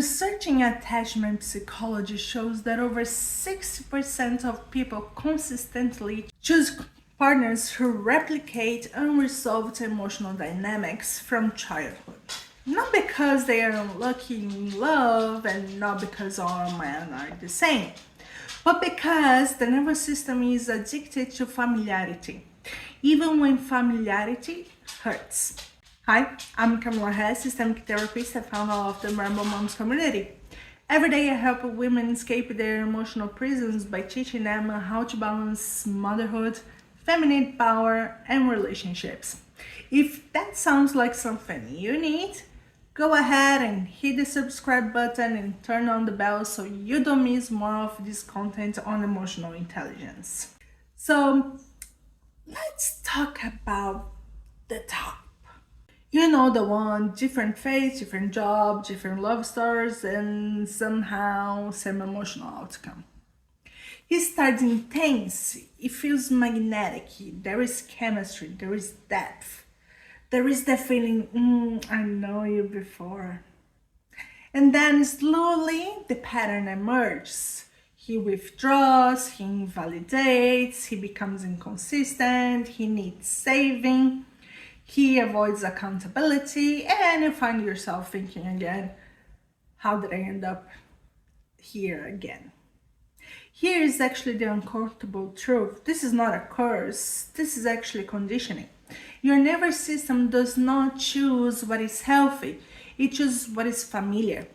Research in attachment psychology shows that over 60% of people consistently choose partners who replicate unresolved emotional dynamics from childhood. Not because they are unlucky in love and not because all men are the same, but because the nervous system is addicted to familiarity, even when familiarity hurts. Hi, I'm Camila Hess, systemic therapist and founder of the Marble Moms community. Every day I help women escape their emotional prisons by teaching them how to balance motherhood, feminine power, and relationships. If that sounds like something you need, go ahead and hit the subscribe button and turn on the bell so you don't miss more of this content on emotional intelligence. So let's talk about the top. You know the one, different face, different job, different love stories, and somehow same emotional outcome. He starts intense, it feels magnetic, there is chemistry, there is depth. There is the feeling, I know you before. And then slowly the pattern emerges. He withdraws, he invalidates, he becomes inconsistent, he needs saving. He avoids accountability, and you find yourself thinking again, how did I end up here again? Here is actually the uncomfortable truth. This is not a curse, this is actually conditioning. Your nervous system does not choose what is healthy, it chooses what is familiar.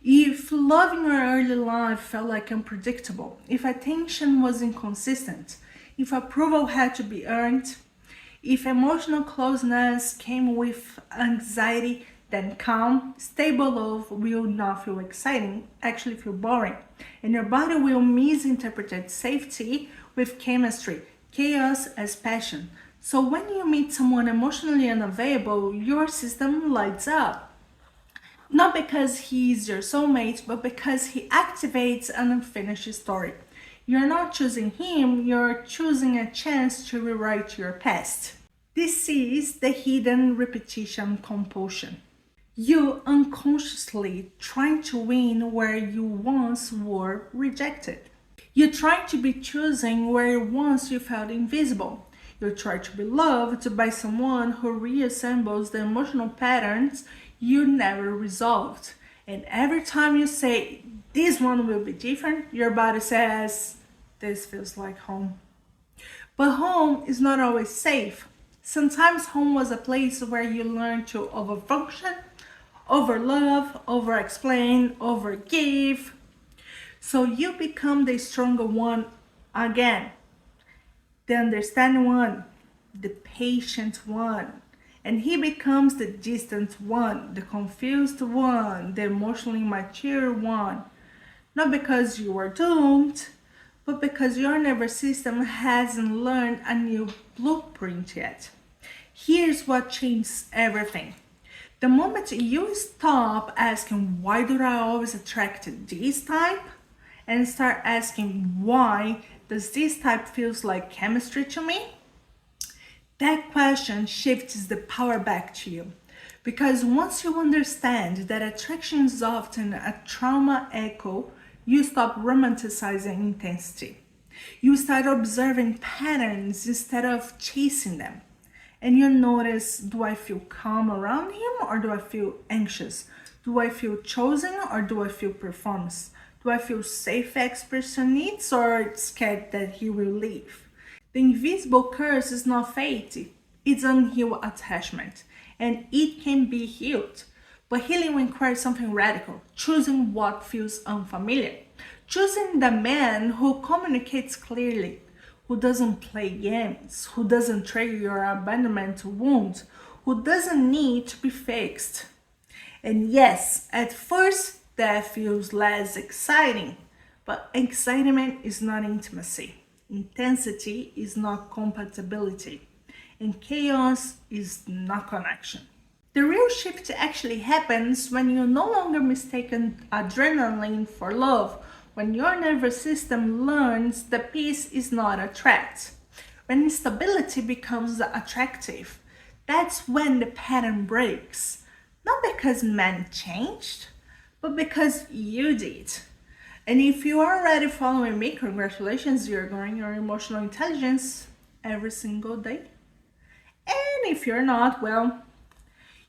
If love in your early life felt like unpredictable, if attention was inconsistent, if approval had to be earned, if emotional closeness came with anxiety, then calm, stable love will not feel exciting, actually feel boring. And your body will misinterpret safety with chemistry, chaos as passion. So when you meet someone emotionally unavailable, your system lights up. Not because he is your soulmate, but because he activates an unfinished story. You're not choosing him, you're choosing a chance to rewrite your past. This is the hidden repetition compulsion. You unconsciously trying to win where you once were rejected. You try to be choosing where once you felt invisible. You try to be loved by someone who reassembles the emotional patterns you never resolved. And every time you say, this one will be different, your body says, this feels like home. But home is not always safe. Sometimes home was a place where you learned to overfunction, overlove, overexplain, overgive. So you become the stronger one again, the understanding one, the patient one. And he becomes the distant one, the confused one, the emotionally mature one. Not because you are doomed, but because your nervous system hasn't learned a new blueprint yet. Here's what changes everything. The moment you stop asking, why do I always attract this type? And start asking, why does this type feels like chemistry to me? That question shifts the power back to you. Because once you understand that attraction is often a trauma echo, you stop romanticizing intensity. You start observing patterns instead of chasing them. And you notice, do I feel calm around him or do I feel anxious? Do I feel chosen or do I feel performance? Do I feel safe expressing needs or scared that he will leave? The invisible curse is not fate, it's unhealed attachment. And it can be healed. But healing requires something radical, choosing what feels unfamiliar. Choosing the man who communicates clearly, who doesn't play games, who doesn't trigger your abandonment wound, who doesn't need to be fixed. And yes, at first that feels less exciting, but excitement is not intimacy. Intensity is not compatibility. And chaos is not connection. The real shift actually happens when you no longer mistake adrenaline for love, when your nervous system learns that peace is not a threat, when stability becomes attractive. That's when the pattern breaks. Not because men changed, but because you did. And if you are already following me, congratulations, you're growing your emotional intelligence every single day. And if you're not, well,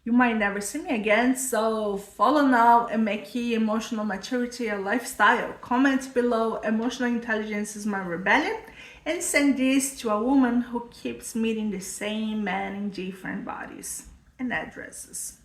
you might never see me again, so follow now and make emotional maturity a lifestyle. Comment below, emotional intelligence is my rebellion, and send this to a woman who keeps meeting the same man in different bodies and addresses.